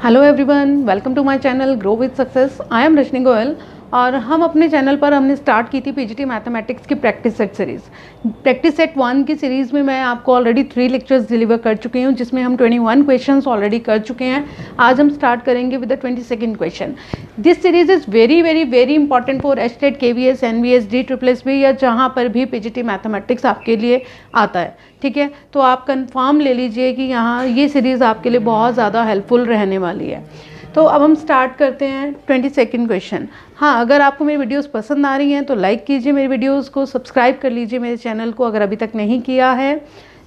Hello everyone, welcome to my channel grow with success. I am Rajni Goyal और हम अपने channel पर हमने स्टार्ट की थी पीजीटी मैथमेटिक्स की practice set series. Practice set 1 की सीरीज़ में मैं आपको ऑलरेडी 3 लेक्चर्स डिलीवर कर चुकी हूँ, जिसमें हम 21 क्वेश्चंस ऑलरेडी कर चुके हैं। आज हम स्टार्ट करेंगे with the 22nd question. This series is very very very important for HTET, KVS, NVS, DSSB या जहाँ पर भी पीजीटी मैथमेटिक्स आपके लिए आता है। ठीक है, तो आप कंफर्म ले लीजिए कि यहाँ ये सीरीज़ आपके लिए बहुत ज़्यादा हेल्पफुल रहने वाली है। तो अब हम स्टार्ट करते हैं 22nd क्वेश्चन। हाँ, अगर आपको मेरी वीडियोस पसंद आ रही हैं तो लाइक कीजिए मेरी वीडियोस को, सब्सक्राइब कर लीजिए मेरे चैनल को अगर अभी तक नहीं किया है।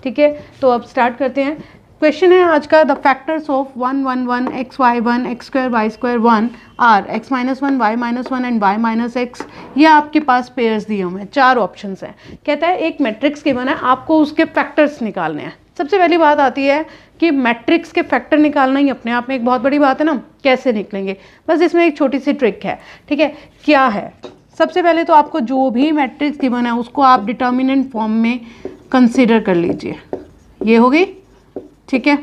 ठीक है, तो अब स्टार्ट करते हैं। क्वेश्चन है आज का, the factors of 1 1 1 x y 1 x square y square 1 are x minus 1 y minus 1 and y minus x. ये आपके पास पेयर्स दिए हुए हैं, 4 ऑप्शंस हैं। कहता है एक मैट्रिक्स गिवन है, आपको उसके फैक्टर्स निकालने हैं। सबसे पहली बात आती है कि मैट्रिक्स के फैक्टर निकालना ही अपने आप में एक बहुत बड़ी बात है ना। कैसे निकलेंगे, बस इसमें एक छोटी सी ट्रिक है। ठीक है, क्या है? सबसे पहले तो आपको जो भी मैट्रिक्स गिवन है उसको आप डिटर्मिनेंट फॉर्म में कंसीडर कर लीजिए। ये हो गई, ठीक है।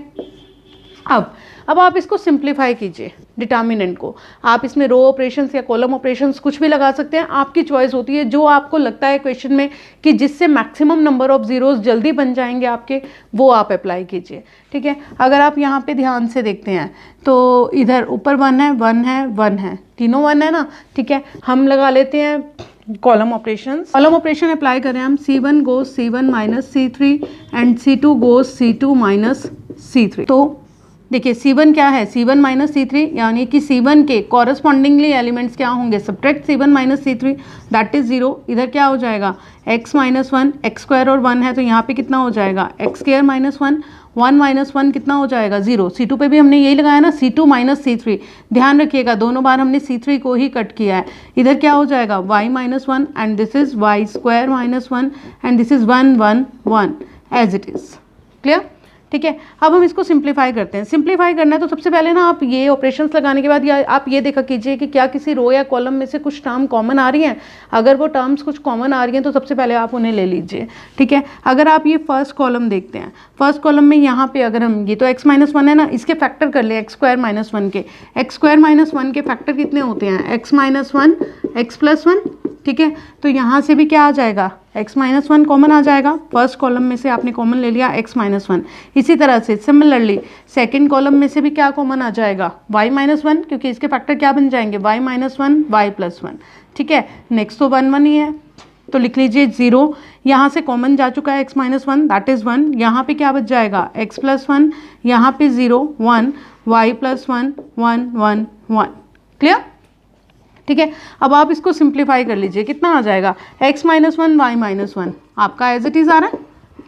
अब आप इसको सिंप्लीफाई कीजिए डिटर्मिनेंट को। आप इसमें रो ऑपरेशंस या कॉलम ऑपरेशंस कुछ भी लगा सकते हैं, आपकी चॉइस होती है। जो आपको लगता है क्वेश्चन में कि जिससे मैक्सिमम नंबर ऑफ जीरोस जल्दी बन जाएंगे आपके, वो आप अप्लाई कीजिए। ठीक है, अगर आप यहाँ पे ध्यान से देखते हैं तो इधर ऊपर 1 है 1 है 1 है, तीनों 1 है ना। ठीक है, हम लगा लेते हैं column operation. Column operation apply करें हम, C1 goes C1 minus C3 and C2 goes C2 minus C3। तो देखिए C1 क्या है, C1 माइनस C3, यानी कि C1 के कॉरस्पॉन्डिंगली एलिमेंट्स क्या होंगे, subtract C1 minus C3 that is 0। इधर क्या हो जाएगा x माइनस 1, x स्क्वायर और 1 है तो यहाँ पे कितना हो जाएगा x स्क्वायर माइनस 1, 1 माइनस 1 कितना हो जाएगा 0। C2 पे भी हमने यही लगाया ना, C2 माइनस C3। ध्यान रखिएगा दोनों बार हमने C3 को ही कट किया है। इधर क्या हो जाएगा y minus 1 and this is y square minus 1 and this is 1 1 1 as it is. Clear? ठीक है, अब हम इसको सिंप्लीफाई करते हैं। सिंप्लीफाई करना है तो सबसे पहले ना आप ये ऑपरेशंस लगाने के बाद या आप ये देखा कीजिए कि क्या किसी रो या कॉलम में से कुछ टर्म कॉमन आ रही हैं। अगर वो टर्म्स कुछ कॉमन आ रही हैं तो सबसे पहले आप उन्हें ले लीजिए। ठीक है, अगर आप ये फर्स्ट कॉलम देखते हैं, फर्स्ट कॉलम में यहाँ पे अगर हम ये तो x माइनस 1 है ना, इसके फैक्टर कर ले x स्क्वायर माइनस 1 के। x स्क्वायर माइनस 1 के फैक्टर कितने होते हैं, x माइनस 1 x प्लस 1। ठीक है, तो यहाँ से भी क्या आ जाएगा, x माइनस 1 कॉमन आ जाएगा। फर्स्ट कॉलम में से आपने कॉमन ले लिया x माइनस 1। इसी तरह से सिमिलरली सेकेंड कॉलम में से भी क्या कॉमन आ जाएगा, y माइनस 1, क्योंकि इसके फैक्टर क्या बन जाएंगे, y माइनस 1 y प्लस 1। ठीक है, नेक्स्ट तो 1 1 ही है तो लिख लीजिए 0। यहाँ से कॉमन जा चुका है x माइनस 1 दैट इज़ 1। यहाँ पे क्या बच जाएगा x प्लस 1, यहाँ पे 0 1, y प्लस 1 1 1 1। क्लियर? ठीक है, अब आप इसको सिंप्लीफाई कर लीजिए, कितना आ जाएगा x माइनस 1 y माइनस 1, आपका एज इट इज़ आ रहा है।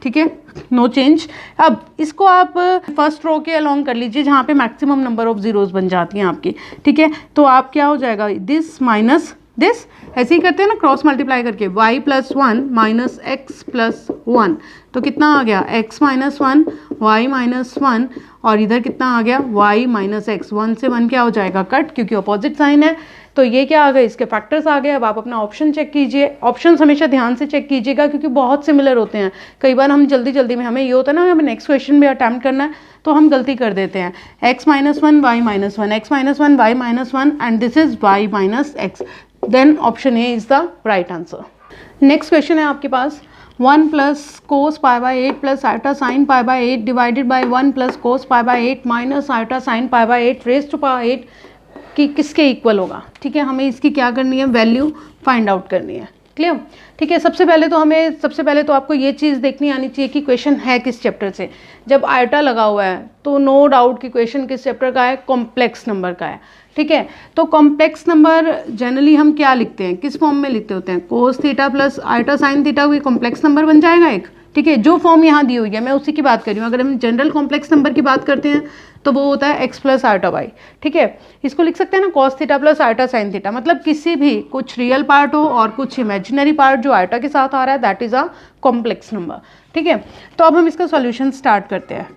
ठीक है, नो चेंज। अब इसको आप फर्स्ट रो के अलोंग कर लीजिए जहाँ पे मैक्सिमम नंबर ऑफ जीरोस बन जाती हैं आपकी। ठीक है, तो आप क्या हो जाएगा, दिस माइनस दिस, ऐसे ही करते हैं ना क्रॉस मल्टीप्लाई करके, y plus 1 minus x plus 1, तो कितना आ गया x माइनस 1 y माइनस 1 और इधर कितना आ गया y माइनस एक्स। 1 से 1 क्या हो जाएगा, कट, क्योंकि अपोजिट साइन है। तो ये क्या आ गए, इसके फैक्टर्स आ गए। अब आप अपना ऑप्शन चेक कीजिए। ऑप्शंस हमेशा ध्यान से चेक कीजिएगा क्योंकि बहुत सिमिलर होते हैं। कई बार हम जल्दी में हमें ये होता है ना, हमें नेक्स्ट क्वेश्चन भी अटैम्प्ट करना है तो हम गलती कर देते हैं। x minus 1 y minus 1, x minus 1 y minus 1 and this is y minus x. Then option A is the right answer. Next question है आपके पास, 1 plus cos pi by 8 plus iota sine pi by 8 divided by 1 plus cos pi by 8 minus iota sine pi by 8 raise to power 8 कि किसके equal होगा। ठीक है, हमें इसकी क्या करनी है, वैल्यू फाइंड आउट करनी है। क्लियर? ठीक है, सबसे पहले तो आपको ये चीज़ देखनी आनी चाहिए कि क्वेश्चन है किस चैप्टर से। जब आइटा लगा हुआ है तो नो डाउट कि क्वेश्चन किस चैप्टर का है, कॉम्प्लेक्स नंबर का है। ठीक है, तो कॉम्प्लेक्स नंबर जनरली हम क्या लिखते हैं, किस फॉर्म में लिखते होते हैं, cos theta plus iota sine theta, कोई कॉम्प्लेक्स नंबर बन जाएगा एक। ठीक है, जो फॉर्म यहाँ दी हुई है मैं उसी की बात कर रही हूँ। अगर हम जनरल कॉम्प्लेक्स नंबर की बात करते हैं तो वो होता है x प्लस आइटा वाई। ठीक है, इसको लिख सकते हैं ना cos theta plus iota sine theta, मतलब किसी भी कुछ रियल पार्ट हो और कुछ इमेजिनरी पार्ट जो आइटा के साथ आ रहा है, that is a complex number. ठीक है, तो अब हम इसका सॉल्यूशन स्टार्ट करते हैं।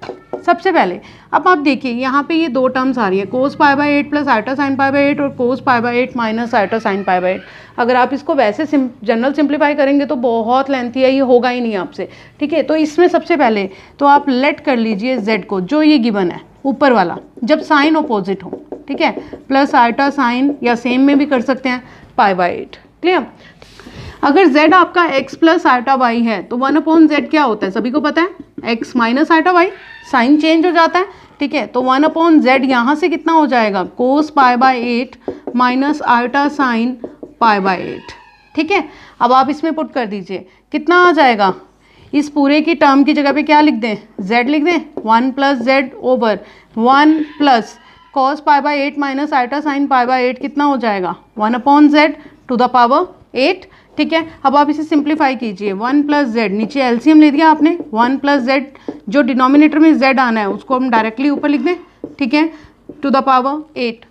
सबसे पहले अब आप देखिए यहाँ पे ये दो टर्म्स आ रही है, cos pi by 8 plus iota sine pi by 8 और cos pi by 8 minus iota sine pi by 8। अगर आप इसको वैसे जनरल सिंप्लीफाई करेंगे तो बहुत लेंथी है, ये होगा ही नहीं आपसे। ठीक है, तो इसमें सबसे पहले तो आप लेट कर लीजिए z को, जो ये गिवन है। ऊपर वाला जब साइन अपोजिट हो, ठीक है, प्लस आयोटा साइन या सेम में भी कर सकते हैं π/8। क्लियर। अगर z आपका x प्लस आयोटा y है तो 1/z क्या होता है, सभी को पता है, x minus iota y, sign change हो जाता है, ठीक है, तो 1/z यहाँ से कितना हो जाएगा, कोस π/8 माइनस आयोटा साइन π/8। ठीक है, अब आप इसमें पुट कर दीजिए, कितना आ जाएगा, इस पूरे की टर्म की जगह पे क्या लिख दें, z लिख दें, 1 plus z over 1 plus cos π/8 minus iota sine π/8 कितना हो जाएगा, 1/z टू द पावर 8। ठीक है, अब आप इसे सिंप्लीफाई कीजिए, 1 प्लस जेड, नीचे एलसीएम ले दिया आपने, 1 प्लस जेड, जो डिनोमिनेटर में z आना है उसको हम डायरेक्टली ऊपर लिख दें, ठीक है, टू द पावर 8।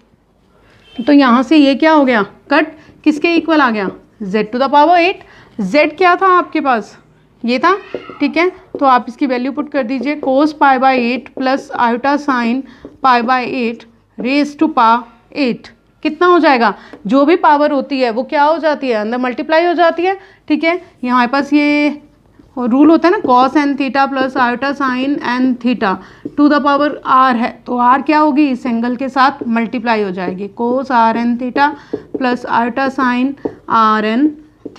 तो यहाँ से ये क्या हो गया, कट, किसके इक्वल आ गया, z to the power 8। z क्या था आपके पास, ये था, ठीक है, तो आप इसकी वैल्यू पुट कर दीजिए, cos π/8 plus iota sine π/8 raise to power 8 कितना हो जाएगा, जो भी पावर होती है वो क्या हो जाती है, अंदर मल्टीप्लाई हो जाती है। ठीक है, यहाँ पास ये रूल होता है ना, cos n theta plus iota sine n theta to the power r है, तो r क्या होगी, इस एंगल के साथ मल्टीप्लाई हो जाएगी, cos r n theta plus iota sine r n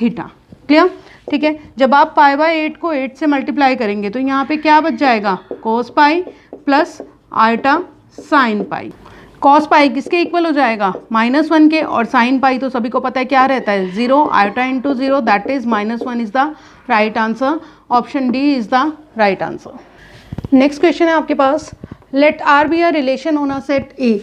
theta. Clear. ठीक है, जब आप π/8 को 8 से मल्टीप्लाई करेंगे तो यहाँ पे क्या बच जाएगा, cos pi plus iota sine pi. Cos pi किसके इक्वल हो जाएगा, -1 के, और साइन पाई तो सभी को पता है क्या रहता है, 0, iota into 0, that is -1 is the right answer, option D is the right answer. Next question है आपके पास, let R be a relation on a set A.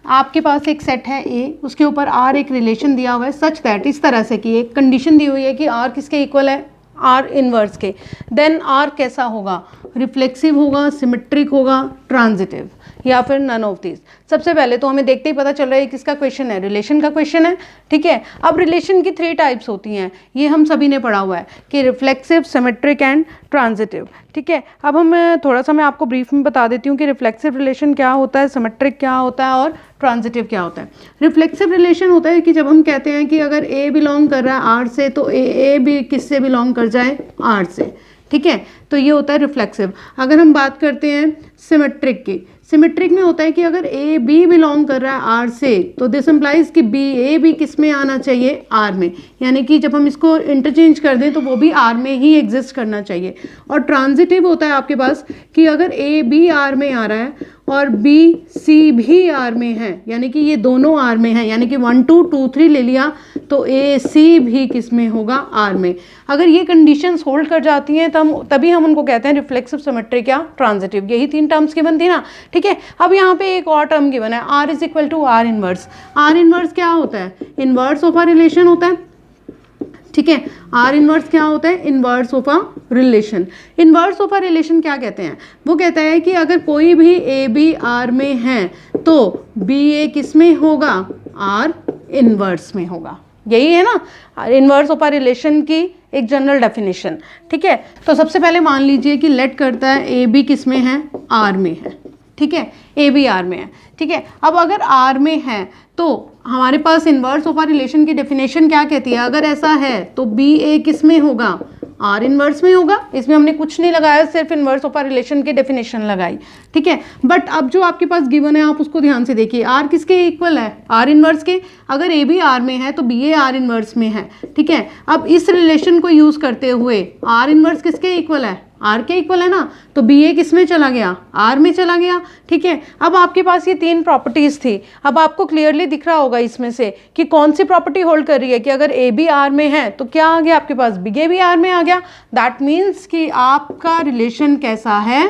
आपके पास एक सेट है ए, उसके ऊपर आर एक रिलेशन दिया हुआ है, सच दैट, इस तरह से कि एक कंडीशन दी हुई है कि आर किसके इक्वल है, आर इनवर्स के। देन आर कैसा होगा, रिफ्लेक्सिव होगा, सिमेट्रिक होगा, ट्रांजिटिव, या फिर नन ऑफ दिस। सबसे पहले तो हमें देखते ही पता चल रहा है किसका क्वेश्चन है, रिलेशन का क्वेश्चन है। ठीक है, अब रिलेशन की 3 टाइप्स होती हैं, ये हम सभी ने पढ़ा हुआ है कि रिफ्लेक्सिव, सिमेट्रिक एंड ट्रांजिटिव। ठीक है, अब हम थोड़ा सा मैं आपको ब्रीफ में बता देती हूँ कि रिफ्लेक्सिव रिलेशन क्या होता है, सिमेट्रिक क्या होता है और ट्रांजिटिव क्या होता है। रिफ्लेक्सिव रिलेशन होता है कि जब हम कहते हैं कि अगर ए बिलोंग कर रहा है आर से तो ए भी किससे बिलोंग कर जाए, आर से। ठीक है, तो ये होता है रिफ्लेक्सिव। अगर हम बात करते हैं सिमेट्रिक की, सिमेट्रिक में होता है कि अगर ए बी बिलोंग कर रहा है आर से तो दिस इम्प्लाइज कि बी ए भी किस में आना चाहिए, आर में, यानी कि जब हम इसको इंटरचेंज कर दें तो वो भी आर में ही एग्जिस्ट करना चाहिए। और ट्रांजिटिव होता है आपके पास कि अगर ए बी आर में आ रहा है और बी सी भी आर में है, यानी कि ये दोनों आर में हैं, यानी कि 1 2 2 3 ले लिया तो ए सी भी किस में होगा, आर में। अगर ये कंडीशंस होल्ड कर जाती हैं तभी हम उनको कहते हैं रिफ्लेक्सिव, सिमेट्रिक या ट्रांजिटिव। यही 3 टर्म्स गिवन थी ना। ठीक है, अब यहाँ पे एक और टर्म गिवन है, r is equal to r inverse. R inverse क्या होता है, इनवर्स ऑफ अ रिलेशन होता है। ठीक है, आर इनवर्स क्या होता है, inverse of a relation. Inverse of a relation क्या कहते हैं, वो कहता है कि अगर कोई भी ए बी आर में है तो बी ए किस में होगा, आर इनवर्स में होगा। यही है ना इनवर्स ऑफ अ रिलेशन की एक जनरल डेफिनेशन। ठीक है, तो सबसे पहले मान लीजिए कि लेट करता है ए बी किस में है, आर में है। ठीक है, ए बी आर में है। ठीक है, अब अगर आर में है तो हमारे पास इनवर्स ऑफ अ रिलेशन की डेफिनेशन क्या कहती है, अगर ऐसा है तो बी ए किस में होगा, आर इनवर्स में होगा। इसमें हमने कुछ नहीं लगाया, सिर्फ इनवर्स ऑफ अ रिलेशन की डेफिनेशन लगाई। ठीक है, बट अब जो आपके पास गिवन है आप उसको ध्यान से देखिए, आर किसके इक्वल है, आर इनवर्स के। अगर ए भी आर में है तो बी ए आर इनवर्स में है। ठीक है, अब इस रिलेशन को यूज करते हुए आर इनवर्स किसके इक्वल है, आर के इक्वल है ना, तो बी ए किस में चला गया, आर में चला गया। ठीक है, अब आपके पास ये 3 प्रॉपर्टीज थी। अब आपको क्लियरली दिख रहा होगा इसमें से कि कौन सी प्रॉपर्टी होल्ड कर रही है कि अगर ए बी आर में है तो क्या आ गया आपके पास, बी ए भी आर में आ गया। दैट मीन्स कि आपका रिलेशन कैसा है,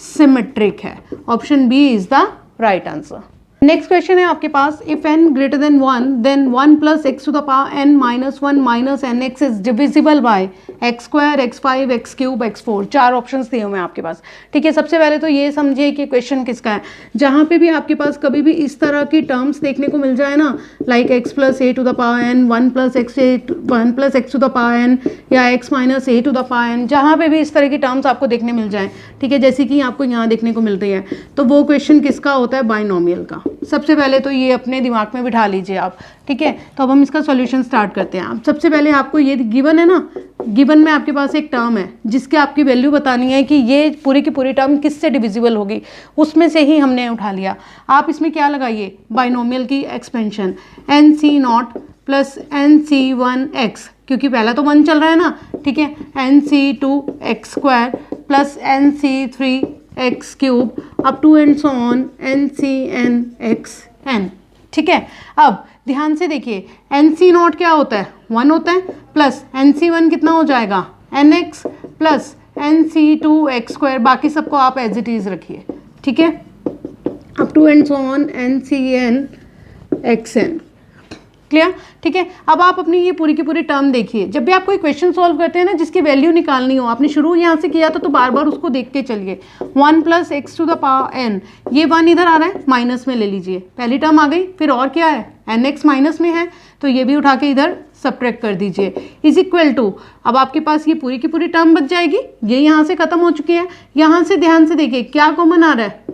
सिमेट्रिक है। Option B is the right answer. Next question है आपके पास, if n greater than 1 then 1 plus x to the power n minus 1 minus n x is divisible by x square, x 5, x cube, x 4। 4 options दिए हुए हैं आपके पास। ठीक है, सबसे पहले तो ये समझिए कि क्वेश्चन किसका है। जहाँ पे भी आपके पास कभी भी इस तरह की टर्म्स देखने को मिल जाए ना, like x plus a to the power n, 1 plus x to the power n या x minus a to the power n, जहाँ पे भी इस तरह की टर्म्स आपको देखने मिल जाए, ठीक है, जैसे कि आपको यहाँ देखने को मिल रही है, तो वो क्वेश्चन किसका होता है, बाइनोमियल का। सबसे पहले तो ये अपने दिमाग में बिठा लीजिए आप, ठीक है। तो अब हम इसका सॉल्यूशन स्टार्ट करते हैं। अब सबसे पहले आपको ये गिवन है ना, गिवन में आपके पास एक टर्म है जिसके आपकी वैल्यू बतानी है कि ये पूरी की पूरी टर्म किससे डिविजिबल होगी, उसमें से ही हमने उठा लिया। आप इसमें क्या लगाइए, बाइनोमियल की एक्सपेंशन, NC0 प्लस NC1x, क्योंकि पहला तो 1 चल रहा है ना, ठीक है, NC2x² plus NC3x³ up to and so on NCnxn, ठीक है। अब ध्यान से देखिए, NC0 क्या होता है, 1 होता है, प्लस NC1 कितना हो जाएगा, nx प्लस NC2x², बाकी सबको आप एज इट इज रखिए, ठीक है, up to and so on NCnxn, clear, ठीक है। अब आप अपनी ये पूरी की पूरी टर्म देखिए, जब भी आप कोई क्वेश्चन सॉल्व करते हैं ना जिसकी वैल्यू निकालनी हो, आपने शुरू यहाँ से किया था तो बार बार उसको देख के चलिए। 1 plus x to the power n, ये 1 इधर आ रहा है, माइनस में ले लीजिए, पहली टर्म आ गई, फिर और क्या है, nx माइनस में है तो ये भी उठा के इधर सब्ट्रैक्ट कर दीजिए, इज इक्वल टू, अब आपके पास ये पूरी की पूरी टर्म बच जाएगी, ये यहाँ से खत्म हो चुकी है। यहाँ से ध्यान से देखिए क्या कॉमन आ रहा है,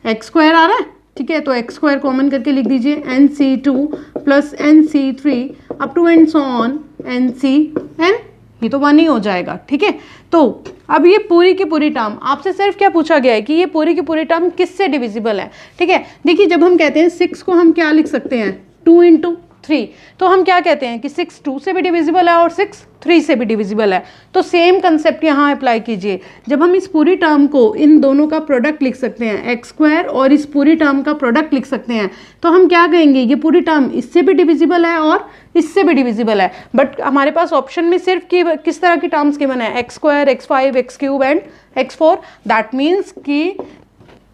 x² आ रहा है, ठीक है, तो x² कॉमन करके लिख दीजिए, NC2 plus NC3 up to and so on NCn, ये तो 1 ही हो जाएगा, ठीक है। तो अब ये पूरी की पूरी टर्म आपसे सिर्फ क्या पूछा गया है कि ये पूरी की पूरी टर्म किससे डिविजिबल है, ठीक है। देखिए जब हम कहते हैं 6 को हम क्या लिख सकते हैं, 2 × 3, तो हम क्या कहते हैं कि 6 2 से भी डिविजिबल है और 6 3 से भी डिविजिबल है। तो सेम कंसेप्ट यहाँ अप्लाई कीजिए, जब हम इस पूरी टर्म को, इन दोनों का प्रोडक्ट लिख सकते हैं, x² और इस पूरी टर्म का प्रोडक्ट लिख सकते हैं, तो हम क्या कहेंगे, ये पूरी टर्म इससे भी डिविजिबल है और इससे भी डिविजिबल है। बट हमारे पास ऑप्शन में सिर्फ किस तरह की टर्म्स गिवन है, x² x5 x³ and x4, that means कि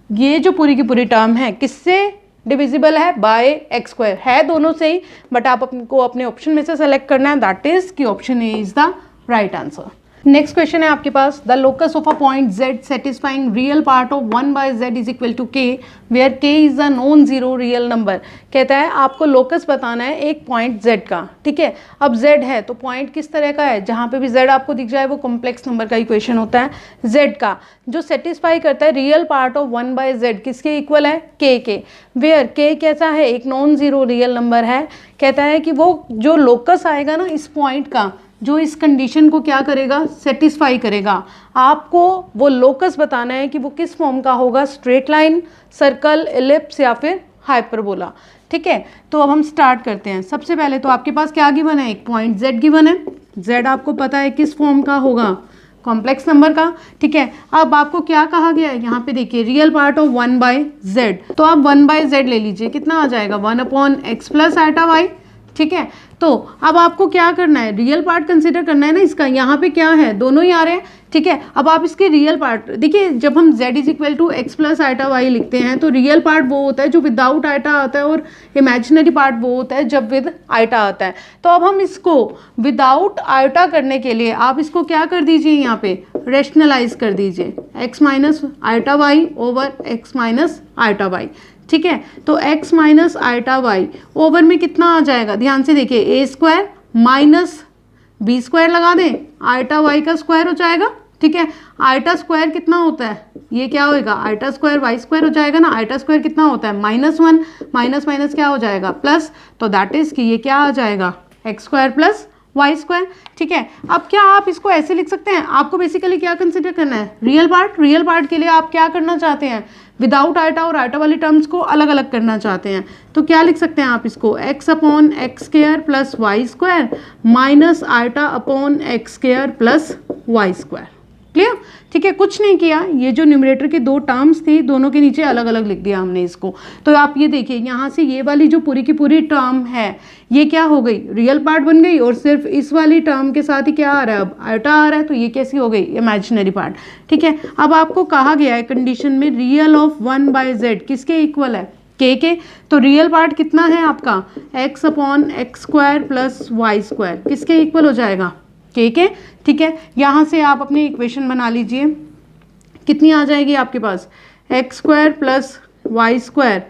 ये जो पूरी की पूरी टर्म है किससे डिविजिबल है, बाय x² है, दोनों से ही, बट आपको अपने ऑप्शन में से सेलेक्ट करना है, दैट इज कि option A is the right answer. Next question है आपके पास, the locus of a point z satisfying real part of 1/z is equal to k where k is a non zero real number. कहता है आपको locus बताना है एक point z का, ठीक है। अब z है तो पॉइंट किस तरह का है, जहाँ पे भी z आपको दिख जाए वो कॉम्प्लेक्स नंबर का इक्वेशन होता है, z का जो सेटिस्फाई करता है रियल पार्ट ऑफ 1/z किसके इक्वल है, k के, वेयर k कैसा है, एक नॉन जीरो रियल नंबर है। कहता है कि वो जो लोकस आएगा ना इस पॉइंट का, जो इस कंडीशन को क्या करेगा, सेटिस्फाई करेगा। आपको वो लोकस बताना है कि वो किस फॉर्म का होगा, स्ट्रेट लाइन, सर्कल, एलिप्स या फिर हाइपरबोला, ठीक है। तो अब हम स्टार्ट करते हैं। सबसे पहले तो आपके पास क्या गिवन है, एक पॉइंट z गिवन है, z आपको पता है किस फॉर्म का होगा, कॉम्प्लेक्स नंबर का, ठीक है। अब आपको क्या कहा गया है, यहाँ पे देखिए रियल पार्ट ऑफ 1/z, तो आप 1/z ले लीजिए, कितना आ जाएगा, 1/x प्लस आइटा y, ठीक है। तो अब आपको क्या करना है, रियल पार्ट कंसिडर करना है ना इसका, यहाँ पे क्या है, दोनों ही आ रहे हैं, ठीक है। अब आप इसके रियल पार्ट देखिए, जब हम z is equal to x plus iota y लिखते हैं तो रियल पार्ट वो होता है जो विदाउट आइटा आता है और इमेजिनरी पार्ट वो होता है जब विद आइटा आता है। तो अब हम इसको विदाउट आइटा करने के लिए आप इसको क्या कर दीजिए, यहाँ पे रेशनलाइज कर दीजिए, x minus iota y over x minus iota y, ठीक है। तो x minus iota y over में कितना आ जाएगा, ध्यान से देखिए, a² माइनस b² लगा दें, आइटा y का स्क्वायर हो जाएगा, ठीक है। आइटा स्क्वायर कितना होता है, ये क्या होएगा, आइटा स्क्वायर y² हो जाएगा ना, आइटा स्क्वायर कितना होता है, -1, माइनस माइनस क्या हो जाएगा, प्लस, तो दैट इज कि ये क्या आ जाएगा, x² प्लस y², ठीक है। अब क्या आप इसको ऐसे लिख सकते हैं, आपको बेसिकली क्या कंसिडर करना है, रियल पार्ट। रियल पार्ट के लिए आप क्या करना चाहते हैं, विदाउट आइटा और आइटा वाली टर्म्स को अलग अलग करना चाहते हैं, तो क्या लिख सकते हैं आप इसको, x/x² plus y² minus iota upon x² plus y², clear, ठीक है। कुछ नहीं किया, ये जो न्यूमरेटर के दो टर्म्स थी दोनों के नीचे अलग अलग लिख दिया हमने इसको। तो आप ये देखिए, यहाँ से ये वाली जो पूरी की पूरी टर्म है ये क्या हो गई, रियल पार्ट बन गई, और सिर्फ इस वाली टर्म के साथ ही क्या आ रहा है, अब आइटा आ रहा है, तो ये कैसी हो गई, इमेजिनरी पार्ट, ठीक है। अब आपको कहा गया है कंडीशन में रियल ऑफ 1/z किसके इक्वल है, k के, तो रियल पार्ट कितना है आपका, x/x² प्लस y² किसके इक्वल हो जाएगा, k के, ठीक है। यहाँ से आप अपनी इक्वेशन बना लीजिए, कितनी आ जाएगी आपके पास, x² प्लस y²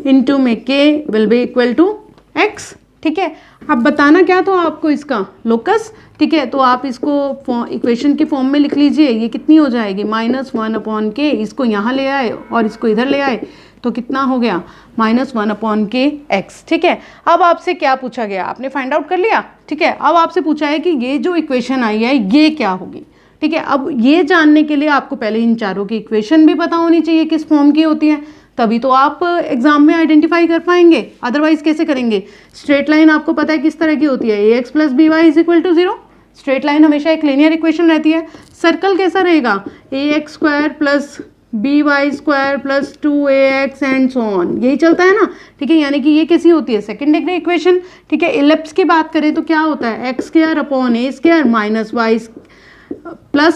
इंटू में k will be equal to x, ठीक है। अब बताना क्या तो आपको इसका लोकस, ठीक है। तो आप इसको इक्वेशन के फॉर्म में लिख लीजिए, ये कितनी हो जाएगी, -1/k, इसको यहाँ ले आए और इसको इधर ले आए, तो कितना हो गया -1/k(x). ठीक है, अब आपसे क्या पूछा गया, आपने फाइंड आउट कर लिया। ठीक है, अब आपसे पूछा है कि ये जो इक्वेशन आई है ये क्या होगी। ठीक है, अब ये जानने के लिए आपको पहले इन चारों की इक्वेशन भी पता होनी चाहिए किस फॉर्म की होती है, तभी तो आप एग्जाम में आइडेंटिफाई कर पाएंगे, अदरवाइज कैसे करेंगे। स्ट्रेट लाइन आपको पता है किस तरह की होती है, ax + by = 0। स्ट्रेट लाइन हमेशा एक लीनियर इक्वेशन रहती है। सर्कल कैसा रहेगा, ax² + by² + 2ax and so on, यही चलता है ना। ठीक है, यानी कि ये कैसी होती है, सेकंड डिग्री इक्वेशन। ठीक है, इलिप्स की बात करें तो क्या होता है, x² / a² - y² + b²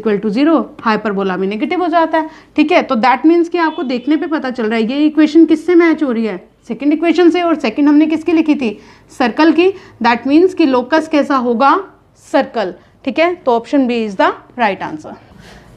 = 0। Hyperbola में नेगेटिव हो जाता है। ठीक है, तो दैट मीन्स कि आपको देखने पे पता चल रहा है ये इक्वेशन किससे मैच हो रही है, सेकंड इक्वेशन से। और सेकंड हमने किसकी लिखी थी, सर्कल की। दैट मीन्स कि लोकस कैसा होगा, सर्कल। ठीक है, तो option B is the right answer.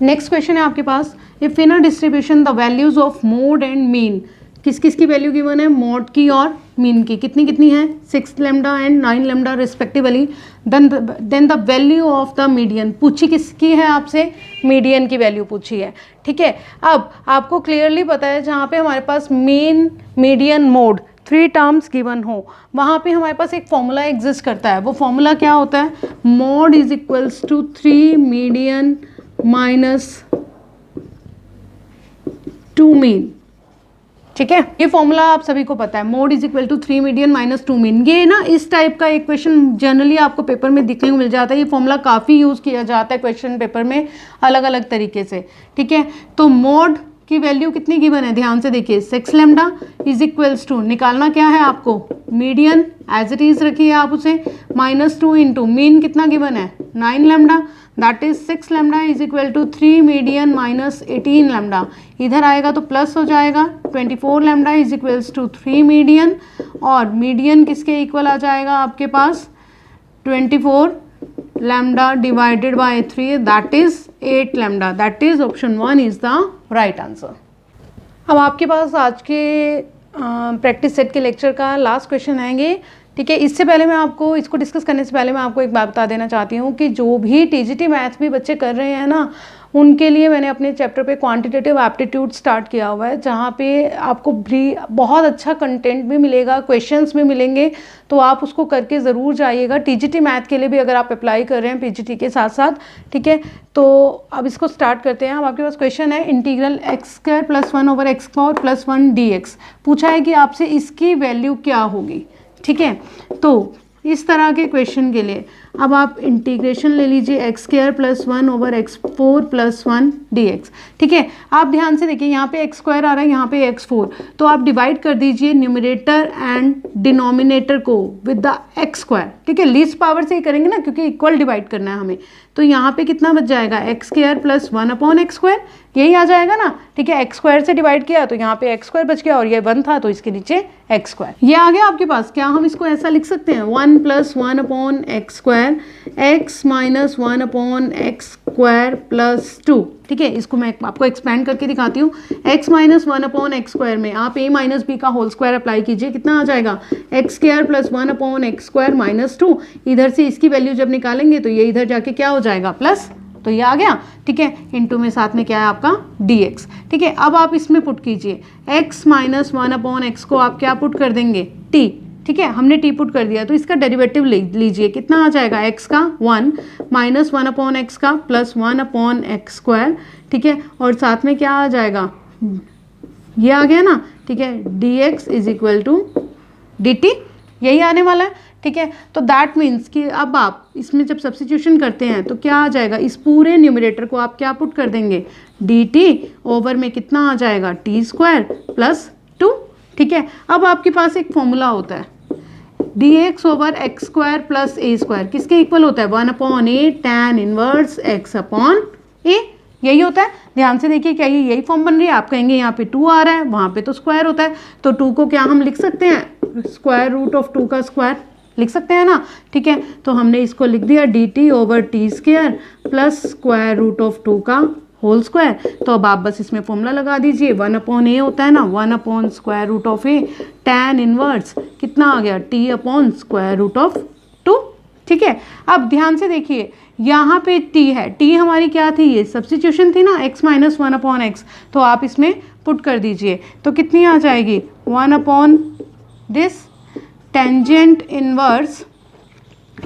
Next question है आपके पास, if in a distribution the values of mode and mean, किस किस की वैल्यू गिवन है, मोड की और मीन की, कितनी कितनी है, 6 lambda and 9 lambda respectively. Then the value of the median, पूछी किसकी है आपसे, मीडियन की वैल्यू पूछी है। ठीक है, अब आपको क्लियरली पता है जहाँ पे हमारे पास mean, median, mode 3 terms given हो, वहाँ पे हमारे पास एक फॉर्मूला एग्जिस्ट करता है। वो फॉर्मूला क्या होता है, मोड = 3 मीडियन -2 मीन। ठीक है, ये फॉर्मूला आप सभी को पता है, मोड = 3 मीडियन -2 मीन। ये ना इस टाइप का एक क्वेश्चन जनरली आपको पेपर में दिखने को मिल जाता है। ये फॉर्मूला काफ़ी यूज़ किया जाता है क्वेश्चन पेपर में अलग अलग तरीके से। ठीक है, तो मोड की वैल्यू कितनी गिवन है, ध्यान से देखिए, 6 लैम्डा = निकालना क्या है आपको, मीडियन एज इट इज रखिए आप उसे, -2 इंटू मीन कितना गिवन है, 9 lambda, that is 6 lambda = 3 median -18 lambda. इधर आएगा तो प्लस हो जाएगा, 24 लैम्डा = 3 मीडियन, और मीडियन किसके इक्वल आ जाएगा आपके पास, 24 lambda divided by 3, that is 8 lambda. That is option 1 is the right answer. अब आपके पास आज के प्रैक्टिस सेट के लेक्चर का लास्ट क्वेश्चन आएंगे। ठीक है, इससे पहले मैं आपको, इसको डिस्कस करने से पहले मैं आपको एक बात बता देना चाहती हूँ कि जो भी टीजीटी मैथ भी बच्चे कर रहे हैं ना, उनके लिए मैंने अपने चैप्टर पे क्वांटिटेटिव एप्टीट्यूड स्टार्ट किया हुआ है, जहाँ पे आपको भी बहुत अच्छा कंटेंट भी मिलेगा, क्वेश्चंस भी मिलेंगे, तो आप उसको करके ज़रूर जाइएगा। टीजीटी मैथ के लिए भी अगर आप अप्लाई कर रहे हैं पीजीटी के साथ साथ। ठीक है, तो अब इसको स्टार्ट करते हैं। अब आपके पास क्वेश्चन है, इंटीग्रल x² + 1/x² + 1 dx। पूछा है कि आपसे इसकी वैल्यू क्या होगी। ठीक है, तो इस तरह के क्वेश्चन के लिए अब आप इंटीग्रेशन ले लीजिए, x² + 1/x4 + 1 dx। ठीक है, आप ध्यान से देखिए, यहाँ पे x² आ रहा है, यहाँ पे x4, तो आप डिवाइड कर दीजिए न्यूमरेटर एंड डिनोमिनेटर को विद द x²। ठीक है, लीस्ट पावर से ही करेंगे ना, क्योंकि इक्वल डिवाइड करना है हमें। तो यहाँ पे कितना बच जाएगा, x² + 1/x², यही आ जाएगा ना। ठीक है, x² से डिवाइड किया तो यहाँ पे x² बच गया, और ये 1 था तो इसके नीचे x², ये आ गया आपके पास। क्या हम इसको ऐसा लिख सकते हैं, 1 + 1/x², x - 1/x² + 2। ठीक है, इसको मैं आपको एक्सपेंड करके दिखाती हूँ। x - 1/x² में आप a - b का होल स्क्वायर अप्लाई कीजिए, कितना आ जाएगा, x² + 1/x² - 2। इधर से इसकी वैल्यू जब निकालेंगे तो ये इधर जाके क्या हो जाएगा, प्लस, तो ये आ गया। ठीक है, इंटू में साथ में क्या है आपका dx। ठीक है, अब आप इसमें पुट कीजिए, x - 1/x को आप क्या पुट कर देंगे, t। ठीक है, हमने t पुट कर दिया, तो इसका डेरिवेटिव लीजिए, कितना आ जाएगा, x का 1 - 1/x का + 1/x²। ठीक है, और साथ में क्या आ जाएगा, ये आ गया ना। ठीक है, dx = dt, यही आने वाला है। ठीक है, तो दैट मीन्स कि अब आप इसमें जब सब्स्टिट्यूशन करते हैं तो क्या आ जाएगा, इस पूरे न्यूमरेटर को आप क्या पुट कर देंगे, dt ओवर में कितना आ जाएगा, t² + 2। ठीक है, अब आपके पास एक फॉर्मूला होता है, dx / x² + a², किसके इक्वल होता है, 1/a tan 1 x/a, यही होता है। ध्यान से देखिए, क्या ये यही फॉर्म बन रही है। आप कहेंगे यहाँ पे 2 आ रहा है, वहाँ पे तो स्क्वायर होता है, तो 2 को क्या हम लिख सकते हैं, √2 का स्क्वायर लिख सकते हैं ना। ठीक है, तो हमने इसको लिख दिया, dt ओवर t² + √2 का होल स्क्वायर। तो अब आप बस इसमें फॉर्मूला लगा दीजिए, 1/a होता है ना, 1/√a tan 1 कितना आ गया, t/√2। ठीक है, अब ध्यान से देखिए, यहाँ पे t है, t हमारी क्या थी, ये सब्स्टिट्यूशन थी ना, x - 1/x, तो आप इसमें पुट कर दीजिए तो कितनी आ जाएगी 1/this टेंजेंट इनवर्स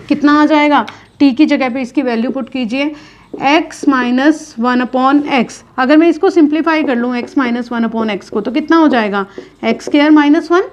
कितना आ जाएगा, t की जगह पे इसकी वैल्यू पुट कीजिए x माइनस 1/x। अगर मैं इसको सिंप्लीफाई कर लूँ x माइनस 1/x को तो कितना हो जाएगा x स्क्वायर माइनस 1।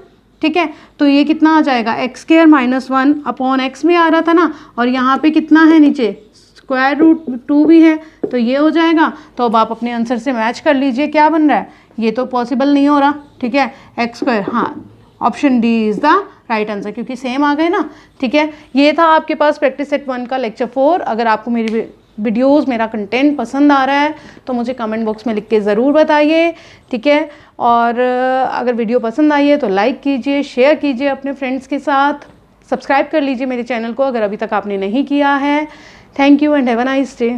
ठीक है, तो ये कितना आ जाएगा x स्क्वायर माइनस 1/x में आ रहा था ना, और यहाँ पे कितना है नीचे स्क्वायर रूट 2 भी है, तो ये हो जाएगा। तो अब आप अपने आंसर से मैच कर लीजिए क्या बन रहा है, ये तो पॉसिबल नहीं हो रहा। ठीक है, x स्क्वायर, हाँ option D is the right answer क्योंकि सेम आ गए ना। ठीक है, ये था आपके पास प्रैक्टिस सेट 1 का लेक्चर 4। अगर आपको मेरी वीडियोस, मेरा कंटेंट पसंद आ रहा है तो मुझे कमेंट बॉक्स में लिख के ज़रूर बताइए। ठीक है, और अगर वीडियो पसंद आई है तो लाइक कीजिए, शेयर कीजिए अपने फ्रेंड्स के साथ, सब्सक्राइब कर लीजिए मेरे चैनल को अगर अभी तक आपने नहीं किया है। Thank you and have a nice day.